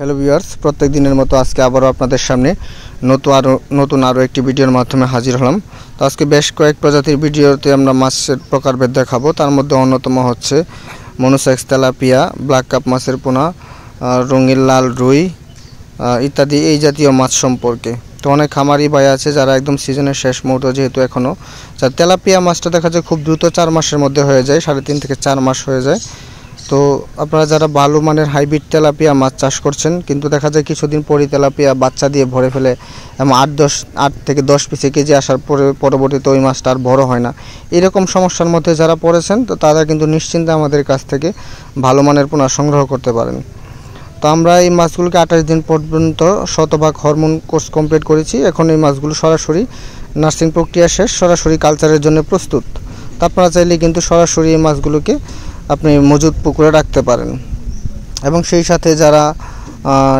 Hello viewers, প্রত্যেক দিনের মতো আজকে আবারও আপনাদের সামনে নতুন আরও একটি ভিডিওর মাধ্যমে হাজির হলাম। তো আজকে বেশ কয়েক প্রজাতির ভিডিওতে আমরা মাছের প্রকারভেদ দেখাবো। তার মধ্যে অন্যতম হচ্ছে মনোসেক্স তেলাপিয়া, ব্ল্যাক কাপ মাছের পোনা, রঙিন লাল রুই ইত্যাদি এই জাতীয় মাছ সম্পর্কে। তো অনেক খামারি ভাই আছে যারা একদম সিজনের শেষ মুহূর্ত, যেহেতু এখনও তেলাপিয়া মাছটা দেখা যায় খুব দ্রুত 4 মাসের মধ্যে হয়ে যায়, 3.5 থেকে 4 মাস হয়ে যায়। তো আপনারা যারা ভালো মানের হাইব্রিড তেলাপিয়া মাছ চাষ করছেন, কিন্তু দেখা যায় কিছুদিন পরই তেলাপিয়া বাচ্চা দিয়ে ভরে ফেলে এবং 8 থেকে 10 পিসে কেজি আসার পরবর্তীতে ওই মাছটা আর বড় হয় না। এরকম সমস্যার মধ্যে যারা পড়েছেন, তো তারা কিন্তু নিশ্চিন্তে আমাদের কাছ থেকে ভালো মানের পোনা সংগ্রহ করতে পারেন। তো আমরা এই মাছগুলোকে 28 দিন পর্যন্ত শতভাগ হরমোন কোর্স কমপ্লিট করেছি। এখন এই মাছগুলো সরাসরি নার্সিং প্রক্রিয়া শেষ, সরাসরি কালচারের জন্য প্রস্তুত। তো আপনারা চাইলে কিন্তু সরাসরি এই মাছগুলোকে আপনি মজুদ পুকুরে রাখতে পারেন। এবং সেই সাথে যারা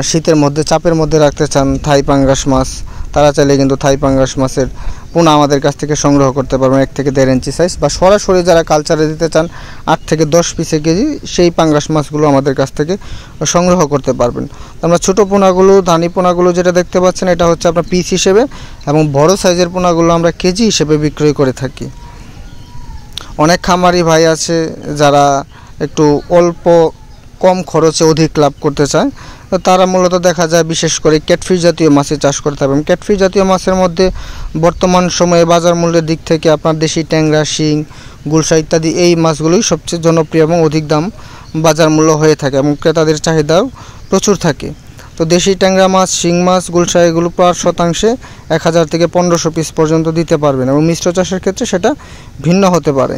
শীতের মধ্যে চাপের মধ্যে রাখতে চান থাই পাঙ্গাস মাছ, তারা চাইলে কিন্তু থাই পাঙ্গাস মাছের পোনা আমাদের কাছ থেকে সংগ্রহ করতে পারবেন 1 থেকে 1.5 ইঞ্চি সাইজ, বা সরাসরি যারা কালচারে দিতে চান 8 থেকে 10 পিসে কেজি, সেই পাঙ্গাস মাছগুলো আমাদের কাছ থেকে সংগ্রহ করতে পারবেন। আমরা ছোটো পোনাগুলো, ধানি পোনাগুলো যেটা দেখতে পাচ্ছেন, এটা হচ্ছে আপনার পিস হিসেবে, এবং বড় সাইজের পোনাগুলো আমরা কেজি হিসেবে বিক্রয় করে থাকি। অনেক খামারি ভাই আছে যারা একটু কম খরচে অধিক লাভ করতে চায়, তো তারা মূলত দেখা যায় বিশেষ করে ক্যাটফিশ জাতীয় মাছের চাষ করতে হবে। ক্যাটফিশ জাতীয় মাছের মধ্যে বর্তমান সময়ে বাজার মূল্যের দিক থেকে আপনার দেশি ট্যাংরা, শিং, গুলশা ইত্যাদি এই মাছগুলোই সবচেয়ে জনপ্রিয় এবং অধিক দাম বাজার মূল্য হয়ে থাকে এবং ক্রেতাদের চাহিদাও প্রচুর থাকে। তো দেশি ট্যাংরা মাছ, শিং মাছ, গুলশা এগুলো প্রায় শতাংশে 1000 থেকে 1500 পিস পর্যন্ত দিতে পারবেন, এবং মিশ্র চাষের ক্ষেত্রে সেটা ভিন্ন হতে পারে।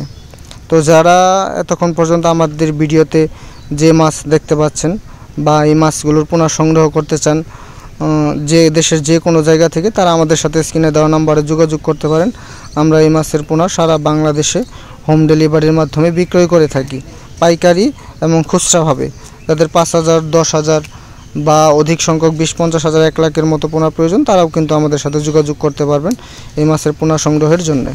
তো যারা এতক্ষণ পর্যন্ত আমাদের ভিডিওতে যে মাছ দেখতে পাচ্ছেন বা এই মাছগুলোর পোনা সংগ্রহ করতে চান, যে দেশের যে কোনো জায়গা থেকে, তারা আমাদের সাথে স্ক্রিনে দেওয়া নাম্বারে যোগাযোগ করতে পারেন। আমরা এই মাছের পোনা সারা বাংলাদেশে হোম ডেলিভারির মাধ্যমে বিক্রয় করে থাকি, পাইকারি এবং খুচরাভাবে। যাদের 5000, 10,000 বা অধিক সংখ্যক 20-50,000, 1 লাখের মতো পোনা প্রয়োজন, তারাও কিন্তু আমাদের সাথে যোগাযোগ করতে পারবেন এই মাছের পোনা সংগ্রহের জন্য।